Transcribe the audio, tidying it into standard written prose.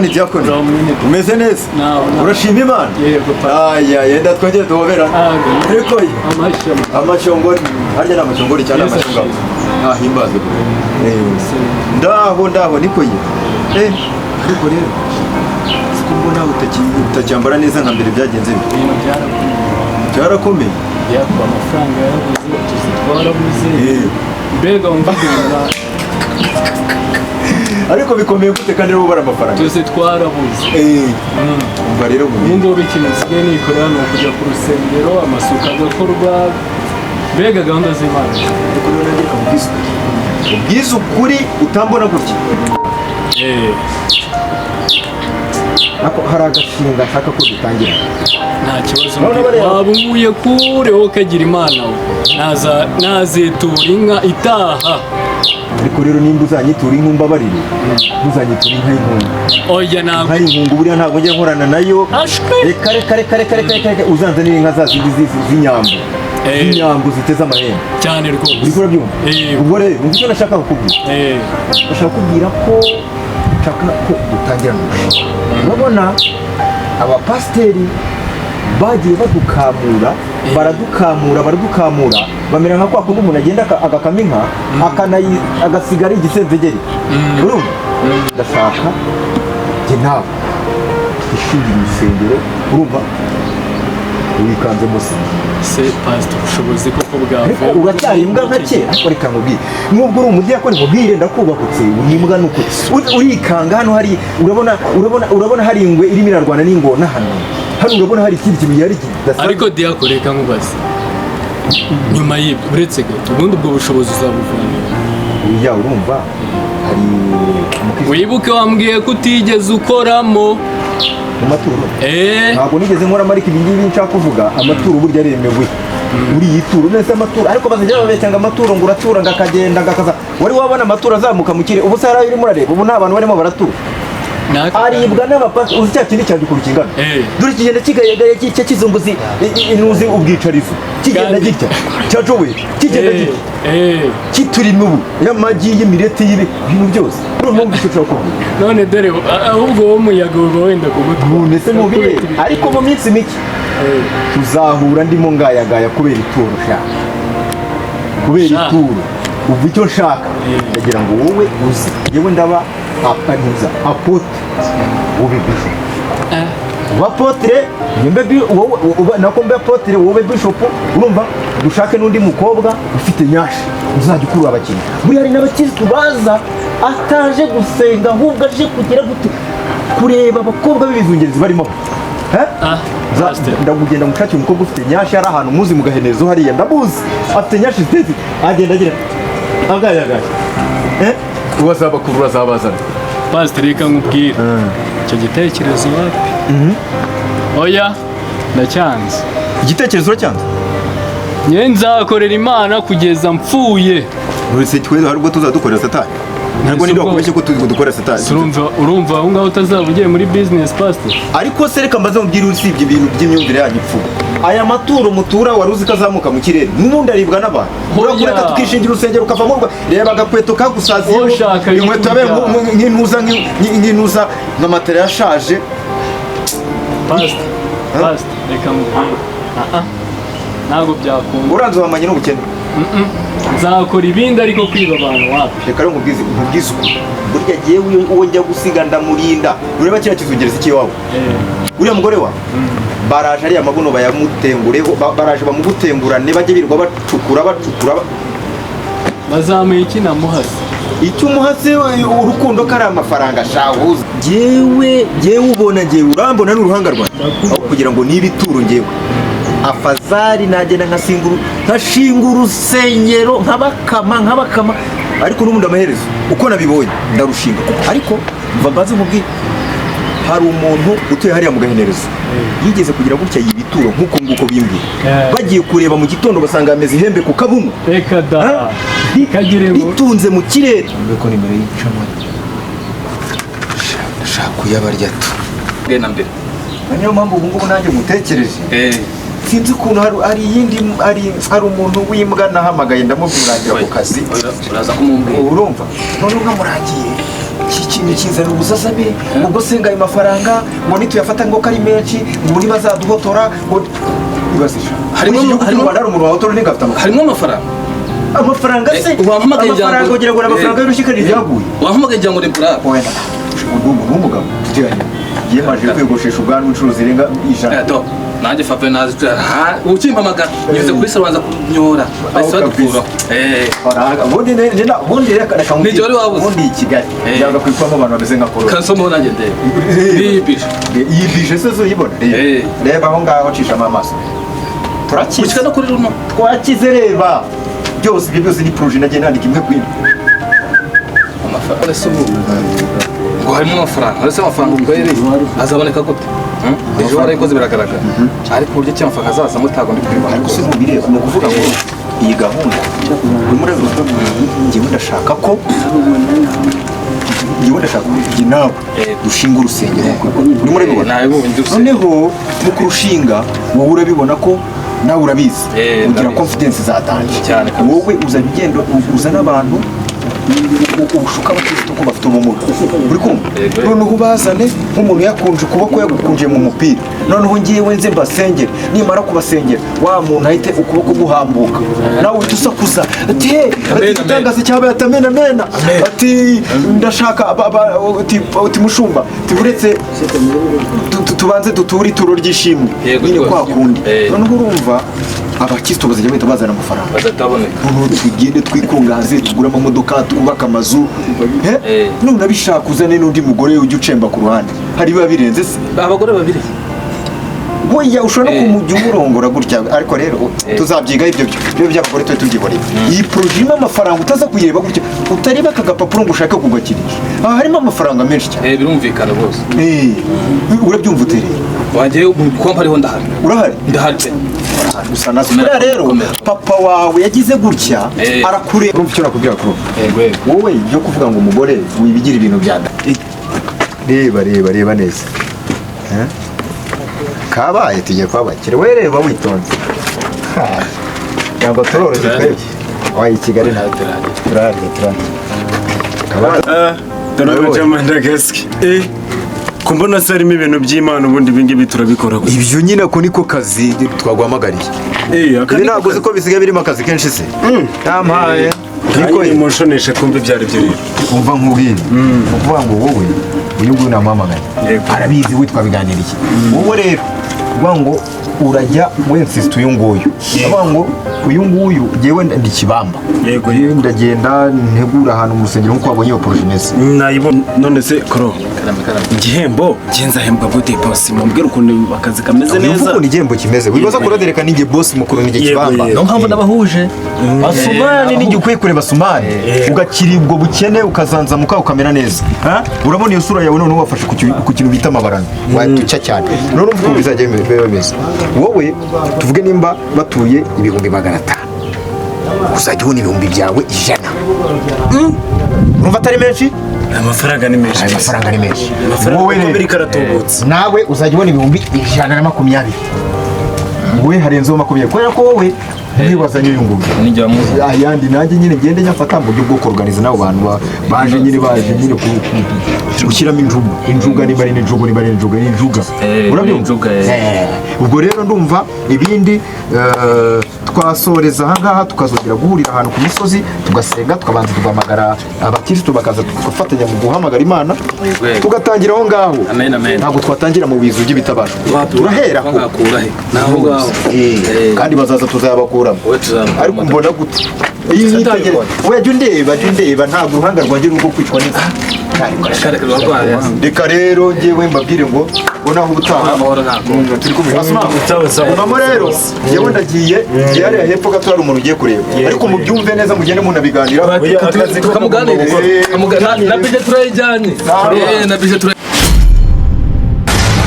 Diakoni umeze neza urashima Imana aya yenda twongeye duhoberana ariko amashongori harya n'amashongori cyane amashongabo himbazwe ndaho niko ye ariko rero siko mbona utacyambara neza nka mbere byagenze byarakomeye yakwa amafaranga yarabuze tuzitwarabuze mbega umvugana ariko bikomeye gute kandi rero ubara amafaranga tuzitwarabuze umva rero ngo ikintu nsigaye nikorera ni ukujya ku rusengero amasuka agakorwa mbega gahunda z'Imana ariko rero nagira ubwiza ukuri utambona gutya ako hari agashinga nshaka ko dutangira nta kibazo waba umuye kure wowe ukagira Imana nazitura inka itaha ariko rero nimba uzanyitura inka umbabarire ntuzanyitura inka y'inkungu oya ntabwo inka y'inkungu buriya ntabwo njya nkorana nayo reka uzanzanire inka za zindi z'inyambo ziteze amahembe cyane rwose uriko urabyumva ubwo rero numva icyo nashaka kukubwira ndashaka kukubwira ko nshaka ko dutangirana urabona abapasiteri bagiye baradukamura bamera nka kwa kundi umuntu agenda agakama inka agasigara igisenzegeri urumva ndashaka njye nawe ishingira urusengero urumva wikanzemo se pastor ubushobozi koko bwawe uracyari imbwa nka kera ariko reka nkubwire nubwo uri umudiyakoni nkubwire ndakubakutse uri imbwa nuko urikanga hano hari urabona hari ingwe irimo irarwana n'ingona hano urabona hari ikindi kintu yari kidasanzwe ariko diyakoni reka nkubaze nyuma y'ibyo uretse gato ubundi ubwo bushobozi uzabuvana ya urumva hari wibuke wambwiye ko utigeze ukoramo mu maturo ntabwo nigeze nkoramo ariko ibi ngibi nshaka kuvuga amaturo burya aremewe uriya ituro nese amaturo ariko bazajya babeshya ngo amaturo ngo uratura ngo akagenda ngakaza wari wabona amaturo azamuka mu kirere ubu se yari urimo urareba ubu nta bantu barimo baratura aribwa n'abapasi uzi cya kindi cyagikuru kingana dore kigenda kigayagaye kizunguzi inuzi ubwicarizo kigenda gitya cya jowe kigenda gitya kituri n'ubu y'amagi y'imireti y'ibintu byose none ngo icyo cyakubwira none dore ahubwo wo muyaga uba wenda kugutwara nese mubire ariko mu minsi mike tuzahura ndimo ngayagaya kubera ituro shaka kubera ituro uva icyo nshaka ndagira ngo wowe uzi yewe ndaba apaniza apotre wowe bishop apotre yembe nako mbe apotre wowe bishop urumva dushake n'undi mukobwa ufite nyashi uzajya ukurura abakiriya buri hari n'abakiriya baza ataje gusenga ahubwo aje kugira gute kureba abakobwa b'ibizungerezi barimo ndagugenda mushakira umukobwa ufite nyashi ari ahantu muzi mu gahenezo hariya ndabuzi afite nyashi ziteze agenda agira agayagaye uwazabakurura azabazana pastor reka nkubwire icyo gitekerezo wapi oya ndacyanze igitekerezo cyanze nye nzakorera Imana kugeza mpfuye uretse twe hari ubwo tuzadukorera satani ntabwo niba wakubeshye ko dukorera satani urumva aho ngaho utazaba ugiye muri business pastor ariko se reka mbaze mubwire usibye ibintu by'imyumvire yanyu ipfu aya maturo mutura wari uzi ko azamuka mu kirere n'ubundi aribwa n'abantu urakureka tukishingira urusengero ukavamo reba agakweto kagusaziye inkweto yabaye nk'intuza nka matera yashaje pastor reka mubwire ntabwo byakunda uranze wamanye n'ubukene nzakora ibindi ariko kwiba abantu wapi reka rero nkubwize burya agiye uwo njya gusiga ndamurinda ureba kiriya kizungereza ikiwawe uriya mugore wawe baraje ariya mabuno bayamutengureho baraje bamugutemburane bajye birirwa bacukura bazamuye iki namuhase icyo umuhase urukundo ko ari amafaranga shahuza jyewe ubona jyewe urambona n'uruhanga rwanjye aho kugira ngo niba ituro njyewe afazari nagenda nkashinga urusengero nkabakama ariko n'ubundi amaherezo uko nabibonye ndarushinga ariko mva mbaze mubwire hari umuntu utuye hariya mu gahenerezo yigeze kugira gutya yibituro nk'uko nguko bimbwiye bagiye kureba mu gitondo basanga yameze ihembe ku kabuno reka da ritunze mu kirere ko nimero y'icamo ndashaka kuyabarya tu gena mbere niyo mpamvu ubu ngubu nanjye mutekereje sinzi ukuntu hari iyindi hari umuntu w'imbwa nahamagaye ndamubwirangira ku kazi uraza kumumbwira urumva none nkamurangiye ikintu kizana ubusasabe ubwo senga ayo mafaranga ngo nituyafata ngo kari menshi ngo ntibazaduhotora ngo ibasisha harimo umuntu wahotora n'ingafite amafaranga se amafaranga kugira ngo amafaranga y'urushyikari ryaguye wahamagaye ngira ngo ni bravo wenda n'umugabo tutiranye yemaje kwigoshesha ubwanwa inshuro zirenga 100 nanjye Fabien nazi ukimpamagara nyuze kuri salonza kunyora basadukura ubundi reka nijye wari wabuze ubundi i Kigali yaga kwikwamo abantu bameze nka koro kansomo nanjye ndebe yibije se zo yibona reba aho ngaho cishamo amaso turakize no kuri runo twakize reba byose ibyo byose ni projet nagiye nandika imwe kwino amafaranga se ngo harimo amafaranga ariko amafaranga ubwere azaboneka gute ejo warayikoze biragaragara ariko uburyo cy'amafaranga azaza mutago ndi kwiba ariko se mubireba ni ukuvuga ngo iyi gahunda muri njyewe ndashaka ko nawe dushinga urusengero urimo urabibona noneho mu kurushinga wowe urabibona ko nawe urabizi ugira confidence zatangiye wowe uzana abantu ubushuka abakristo ko bafite ubumuga uri kumva noneho ubazane nk'umuntu yakunje ukuboko yagukunjiye mu mupira noneho ngiyewe nze mbasengere nimara kubasengera wa muntu ahite ukuboko guhambuka nawe uhita usakuza ati igitangaza cyabaye atamena ati ndashaka uti mushumba uretse tubanze duture ituro ry'ishimwe nyine kwa kundi noneho urumva abakristo bazajya bahita bazana amafaranga tugende twikungaze tugura amamodoka twubaka amazu none abishaka uzane n'undi mugore ujya ucemba ku ruhande hari biba birenze se abagore babiri boya ushobora no kumujya umurongora gutya ariko rero tuzabyiga ibyo by'abagore twe tubyiboneye iyi projet irimo amafaranga utaza kuyireba gutya utareba aka gapapuro ngo ushake kugakinisha aha harimo amafaranga menshi cyane birumvikana rwose urabyumva utereye wagiye kompa ariho ndahari urahari ndahari gusa nasubira rero papa wawe yagize gutya arakureba urumva icyo nakubwira ko wowe byo kuvuga ngo umugore wibigira ibintu bya reba neza kabaye tugiye kwabakira we reba witonze ntabwo turoroshye twebwe wayi Kigali ntabwo turahari turabona cyamanda gaske kumbona se harimo ibintu by'Imana ubundi ibingibi turabikora gusa ibyo nyine ko niko kazi twaguhamagariye ntabwo uzi ko bisigaye birimo akazi kenshi se ntampaye niko imushonesha kumva ibyo ari byo rero umva nkubwire ukuvuga ngo wowe uyu nguyu namuhamagaye arabizi we twabiganiriye wowe rero uvuga ngo urajya wensisita uyu nguyu uvuga ngo uyu nguyu ngewe ndi Kibamba yego ndagenda ntegura ahantu mu rusengero nk'uko wabonye iyo porojinesi nayibona none se koro igihembo nzahembwa gute bosi mumbwira ukuntu akazi kameze neza ukuntu igihembo kimeze wibaza kuradereka ninjye bosi mukuru ninjye Kibamba no mpamvu nabahuje Basumani ninjye ukwiye kureba Basumani ugakira ubwo bukene ukazanzamuka ukamera neza urabona iyo sura yawe none wafashe ku kintu bita amabarano watuca cyane none umvuga bizajya bimeze wowe tuvuge nimba batuye ibihumbi 500 uzajya ubona ibihumbi byawe 100 urumva atari menshi amafaranga ni menshi wowe rero karatubutse nawe uzajya ubona ibihumbi 120 wowe harenzeho 20 kubera ko wowe nibaza n'uyu nguyu ayandi nanjye nyine ngende nyafata mu buryo bwo kuorganiza n'abo bantu baje nyine gushyiramo injuga niba ari injuga urabyumva ubwo rero ndumva ibindi twasoreza ahangaha tukazongera guhurira ahantu ku misozi tugasenga tukabanza tugahamagara abakirisitu bakaza tugafatanya mu guhamagara Imana tugatangira aho ngaho ntabwo twatangira mu bizu by'ibitabasho turahera kandi bazaza tuzabakuramo ariko mbona gute iyi nitegereza wajya undeba ntabwo uruhanga rwanjye rwo kwicwa neza reka rero njyewe mbabwire ngo naho ubutaha turi kumwe mama rero njyewe ndagiye hariya hepfo gato hari umuntu ugiye kureba ariko mubyumve neza mugende munabiganira tukamuganiriza na bije turayijyanye